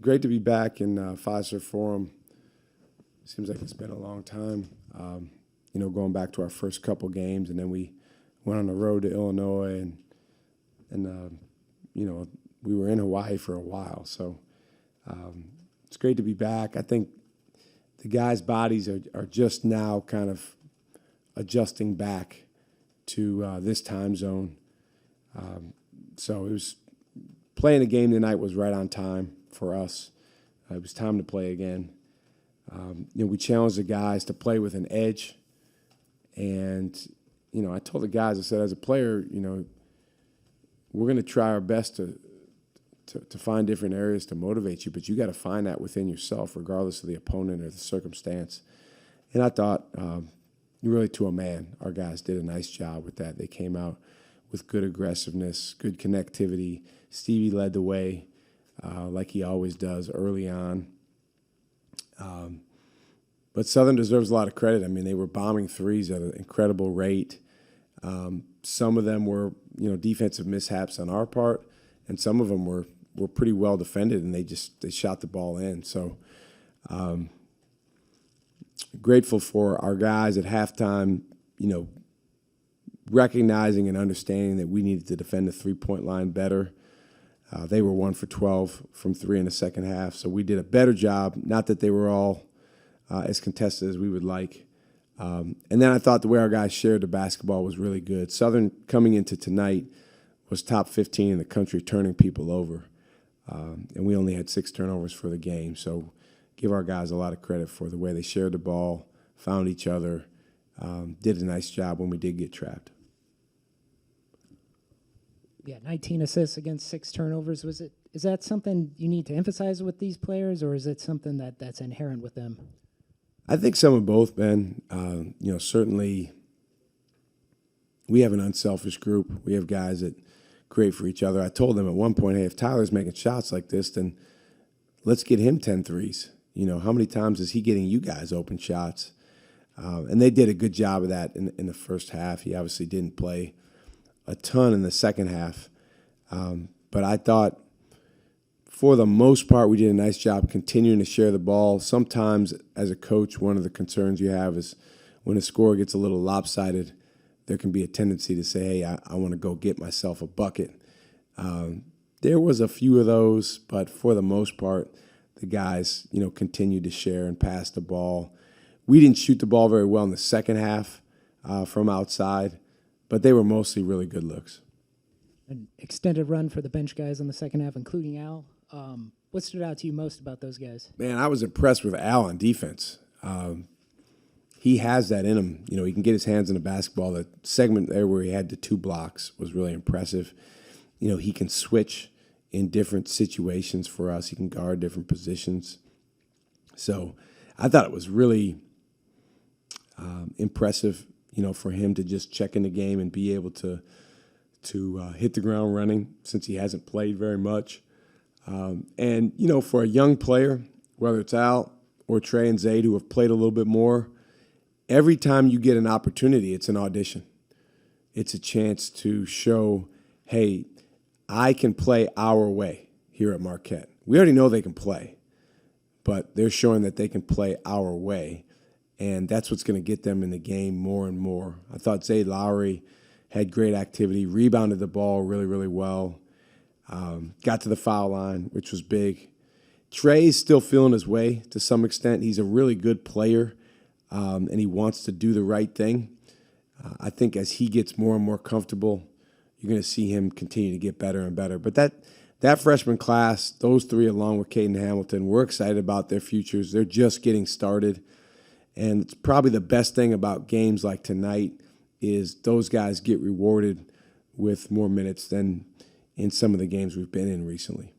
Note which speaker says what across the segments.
Speaker 1: Great to be back in Fiserv Forum. Seems like it's been a long time. Going back to our first couple games, and then we went on the road to Illinois, and we were in Hawaii for a while. So it's great to be back. I think the guys' bodies are just now kind of adjusting back to this time zone. So it was playing the game tonight was right on time for us. It was time to play again. We challenged the guys to play with an edge. And, I told the guys, I said, as a player, we're going to try our best to find different areas to motivate you, but you got to find that within yourself, regardless of the opponent or the circumstance. And I thought, really to a man, our guys did a nice job with that. They came out with good aggressiveness, good connectivity. Stevie led the way, like he always does early on. But Southern deserves a lot of credit. I mean, they were bombing threes at an incredible rate. Some of them were, defensive mishaps on our part, and some of them were pretty well defended, and they shot the ball in. So grateful for our guys at halftime, recognizing and understanding that we needed to defend the three-point line better. They were 1 for 12 from three in the second half, so we did a better job. Not that they were all as contested as we would like. And then I thought the way our guys shared the basketball was really good. Southern, coming into tonight, was top 15 in the country turning people over. And we only had 6 turnovers for the game. So give our guys a lot of credit for the way they shared the ball, found each other, did a nice job when we did get trapped.
Speaker 2: Yeah, 19 assists against 6 turnovers. Is that something you need to emphasize with these players, or is it something that's inherent with them?
Speaker 1: I think some of both, Ben. Certainly we have an unselfish group. We have guys that create for each other. I told them at one point, hey, if Tyler's making shots like this, then let's get him 10 threes. How many times is he getting you guys open shots? And they did a good job of that in the first half. He obviously didn't play a ton in the second half. But I thought, for the most part, we did a nice job continuing to share the ball. Sometimes, as a coach, one of the concerns you have is when a score gets a little lopsided, there can be a tendency to say, hey, I want to go get myself a bucket. There was a few of those, but for the most part, the guys, continued to share and pass the ball. We didn't shoot the ball very well in the second half from outside, but they were mostly really good looks.
Speaker 2: An extended run for the bench guys in the second half, including Al. What stood out to you most about those guys?
Speaker 1: Man, I was impressed with Al on defense. He has that in him. He can get his hands on the basketball. The segment there where he had the 2 blocks was really impressive. He can switch in different situations for us. He can guard different positions. So I thought it was really impressive, for him to just check in the game and be able to hit the ground running since he hasn't played very much. And, for a young player, whether it's Al or Trey and Zayd who have played a little bit more, every time you get an opportunity, it's an audition. It's a chance to show, hey, I can play our way here at Marquette. We already know they can play, but they're showing that they can play our way, and that's what's going to get them in the game more and more. I thought Zayd Lowry had great activity, rebounded the ball really, really well, got to the foul line, which was big. Trey's still feeling his way to some extent. He's a really good player, and he wants to do the right thing. I think as he gets more and more comfortable, you're going to see him continue to get better and better. But that freshman class, those 3 along with Caden Hamilton, we're excited about their futures. They're just getting started. And it's probably the best thing about games like tonight is those guys get rewarded with more minutes than in some of the games we've been in recently.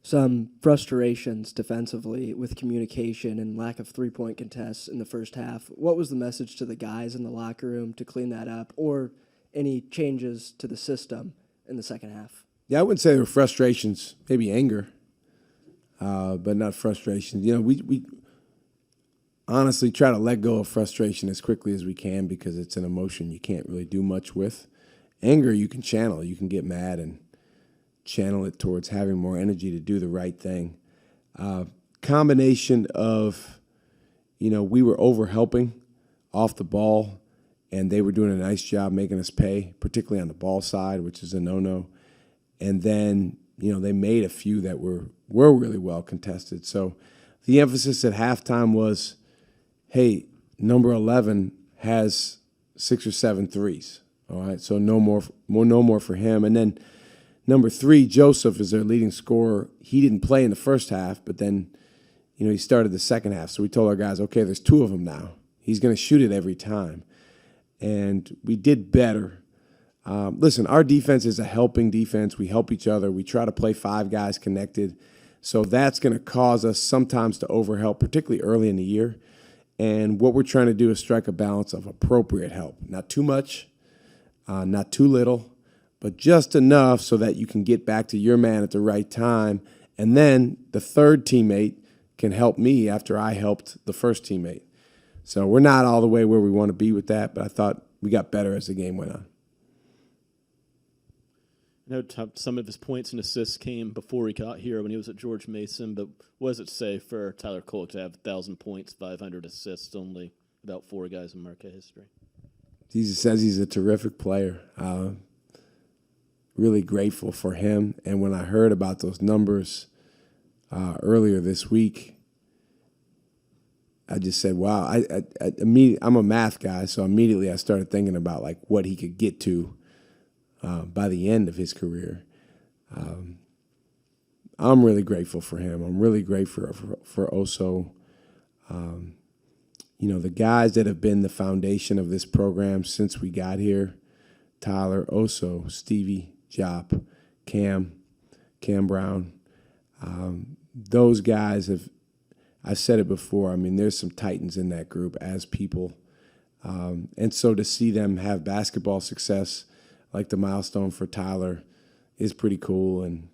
Speaker 3: Some frustrations defensively with communication and lack of three-point contests in the first half. What was the message to the guys in the locker room to clean that up, or any changes to the system in the second half?
Speaker 1: Yeah, I wouldn't say there were frustrations, maybe anger, but not frustrations. We honestly try to let go of frustration as quickly as we can because it's an emotion you can't really do much with. Anger you can channel. You can get mad and channel it towards having more energy to do the right thing. Combination of, we were over-helping off the ball, and they were doing a nice job making us pay, particularly on the ball side, which is a no-no. And then, they made a few that were really well contested. So the emphasis at halftime was, hey, number 11 has 6 or 7 threes. All right, so no more for him. And then number 3, Joseph, is their leading scorer. He didn't play in the first half, but then, he started the second half. So we told our guys, okay, there's 2 of them now. He's going to shoot it every time. And we did better. Listen, our defense is a helping defense. We help each other. We try to play 5 guys connected. So that's going to cause us sometimes to overhelp, particularly early in the year. And what we're trying to do is strike a balance of appropriate help. Not too much, not too little, but just enough so that you can get back to your man at the right time. And then the third teammate can help me after I helped the first teammate. So we're not all the way where we want to be with that, but I thought we got better as the game went on.
Speaker 4: I know some of his points and assists came before he got here when he was at George Mason, but what does it say for Tyler Kolk to have 1,000 points, 500 assists, only about 4 guys in Marquette history?
Speaker 1: He says he's a terrific player. Really grateful for him. And when I heard about those numbers earlier this week, I just said, wow. I'm a math guy, so immediately I started thinking about like what he could get to by the end of his career. I'm really grateful for him. I'm really grateful for Oso. The guys that have been the foundation of this program since we got here, Tyler, Oso, Stevie, Jop, Cam Brown, those guys have, I've said it before, there's some titans in that group as people. And so to see them have basketball success like the milestone for Tyler is pretty cool, and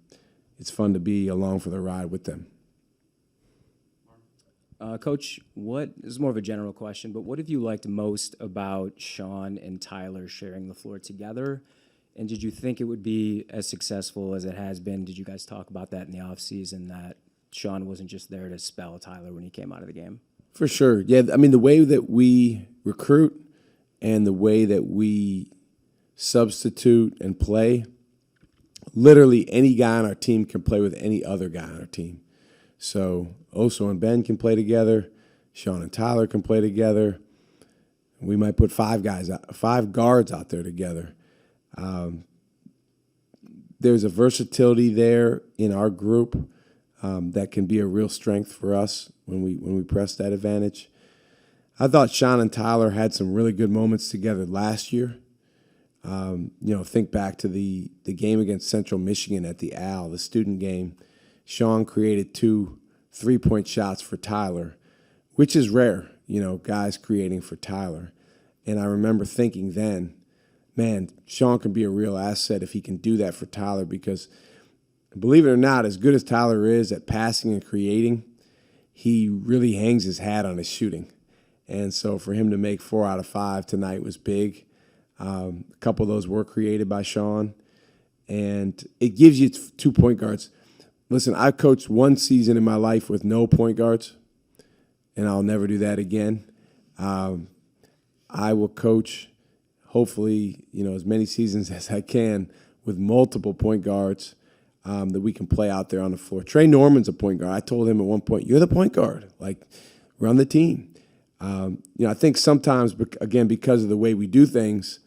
Speaker 1: it's fun to be along for the ride with them.
Speaker 5: Coach, this is more of a general question, but what have you liked most about Sean and Tyler sharing the floor together? And did you think it would be as successful as it has been? Did you guys talk about that in the offseason, that Sean wasn't just there to spell Tyler when he came out of the game?
Speaker 1: For sure. Yeah, the way that we recruit and the way that we substitute and play, literally any guy on our team can play with any other guy on our team. So Oso and Ben can play together. Sean and Tyler can play together. We might put 5 guards out there together. There's a versatility there in our group that can be a real strength for us when we press that advantage. I thought Sean and Tyler had some really good moments together last year. Think back to the game against Central Michigan at the Al, the student game. Sean created 2 3-point shots for Tyler, which is rare, guys creating for Tyler. And I remember thinking then, man, Sean can be a real asset if he can do that for Tyler, because believe it or not, as good as Tyler is at passing and creating, he really hangs his hat on his shooting. And so for him to make 4 out of 5 tonight was big. A couple of those were created by Sean. And it gives you 2 point guards. Listen, I coached 1 season in my life with no point guards, and I'll never do that again. I will coach, hopefully, as many seasons as I can with multiple point guards that we can play out there on the floor. Trey Norman's a point guard. I told him at one point, you're the point guard. Like, run the team. I think sometimes, again, because of the way we do things,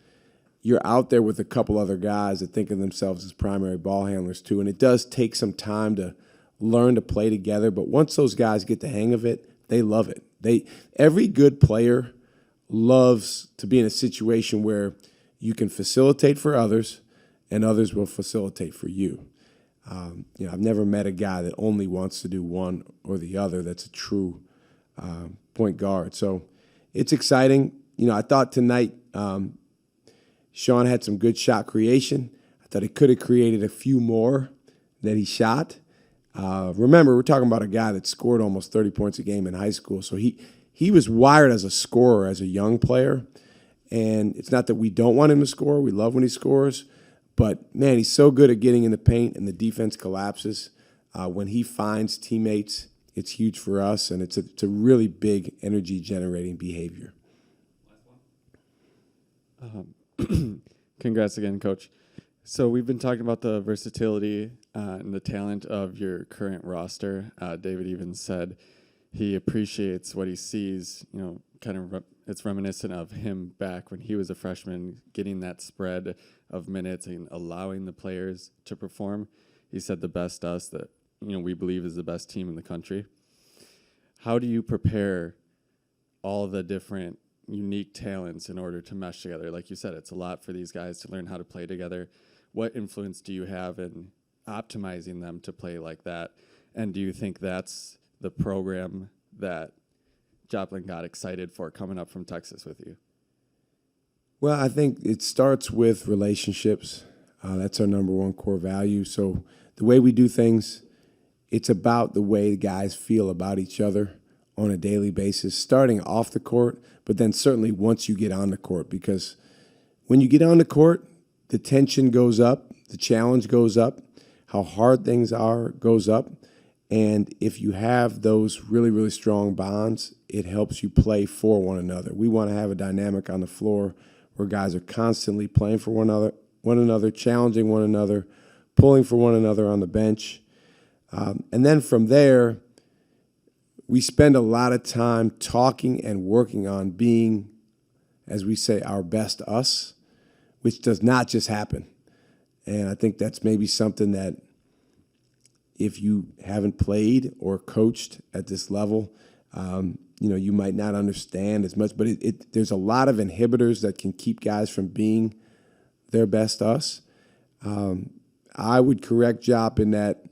Speaker 1: you're out there with a couple other guys that think of themselves as primary ball handlers too, and it does take some time to learn to play together. But once those guys get the hang of it, they love it. Every good player loves to be in a situation where you can facilitate for others, and others will facilitate for you. I've never met a guy that only wants to do one or the other. That's a true point guard. So it's exciting. I thought tonight Sean had some good shot creation. I thought he could have created a few more that he shot. Remember, we're talking about a guy that scored almost 30 points a game in high school. So he was wired as a scorer as a young player. And it's not that we don't want him to score. We love when he scores. But, man, he's so good at getting in the paint, and the defense collapses. When he finds teammates, it's huge for us, and it's a really big energy-generating behavior.
Speaker 6: Congrats again, Coach. So we've been talking about the versatility and the talent of your current roster. David even said he appreciates what he sees, it's reminiscent of him back when he was a freshman, getting that spread of minutes and allowing the players to perform. He said the best us that, we believe is the best team in the country. How do you prepare all the different unique talents in order to mesh together? Like you said, it's a lot for these guys to learn how to play together. What influence do you have in optimizing them to play like that? And do you think that's the program that Joplin got excited for coming up from Texas with you?
Speaker 1: Well, I think it starts with relationships. That's our number one core value. So the way we do things, it's about the way the guys feel about each other on a daily basis, starting off the court, but then certainly once you get on the court. Because when you get on the court, the tension goes up, the challenge goes up, how hard things are goes up. And if you have those really, really strong bonds, it helps you play for one another. We want to have a dynamic on the floor where guys are constantly playing for one another, challenging one another, pulling for one another on the bench. And then from there, we spend a lot of time talking and working on being, as we say, our best us, which does not just happen. And I think that's maybe something that if you haven't played or coached at this level, you might not understand as much. But there's a lot of inhibitors that can keep guys from being their best us. I would correct Jop in that,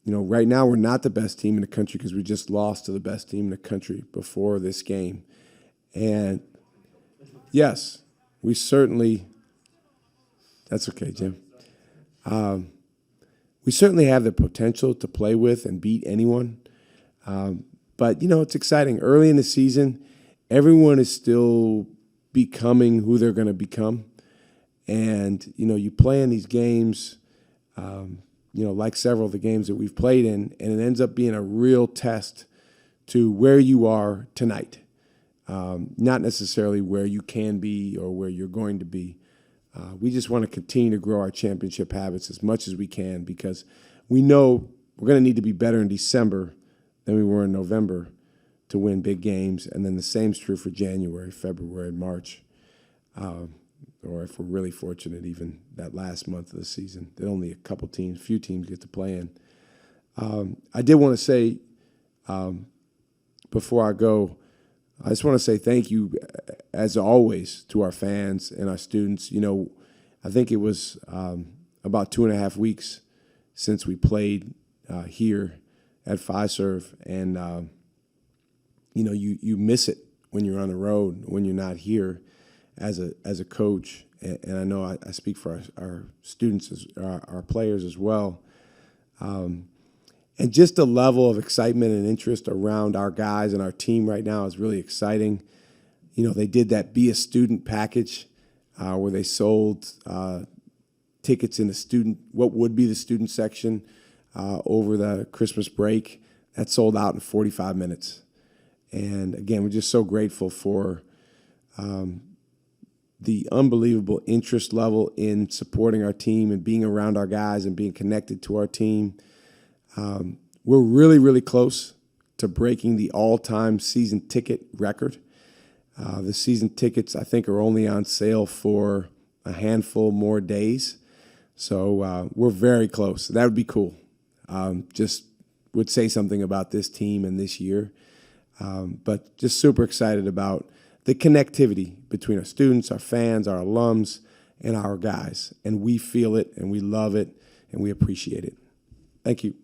Speaker 1: right now we're not the best team in the country because we just lost to the best team in the country before this game. And, yes, we certainly – that's okay, Jim. We certainly have the potential to play with and beat anyone. But, it's exciting. Early in the season, everyone is still becoming who they're going to become. And, you play in these games, like several of the games that we've played in, and it ends up being a real test to where you are tonight. Not necessarily where you can be or where you're going to be. We just want to continue to grow our championship habits as much as we can because we know we're going to need to be better in December than we were in November to win big games. And then the same's true for January, February, March, or if we're really fortunate, even that last month of the season that only few teams get to play in. I did want to say, before I go, I just want to say thank you, as always, to our fans and our students. I think it was about 2.5 weeks since we played here at Fiserv, and you miss it when you're on the road, when you're not here as a coach. And I know I speak for our students, our players as well. And just the level of excitement and interest around our guys and our team right now is really exciting. They did that Be a Student package where they sold tickets in what would be the student section over the Christmas break. That sold out in 45 minutes. And again, we're just so grateful for the unbelievable interest level in supporting our team and being around our guys and being connected to our team. We're really, really close to breaking the all-time season ticket record. The season tickets, I think, are only on sale for a handful more days. So we're very close. That would be cool. Just would say something about this team and this year. But just super excited about the connectivity between our students, our fans, our alums, and our guys. And we feel it, and we love it, and we appreciate it. Thank you.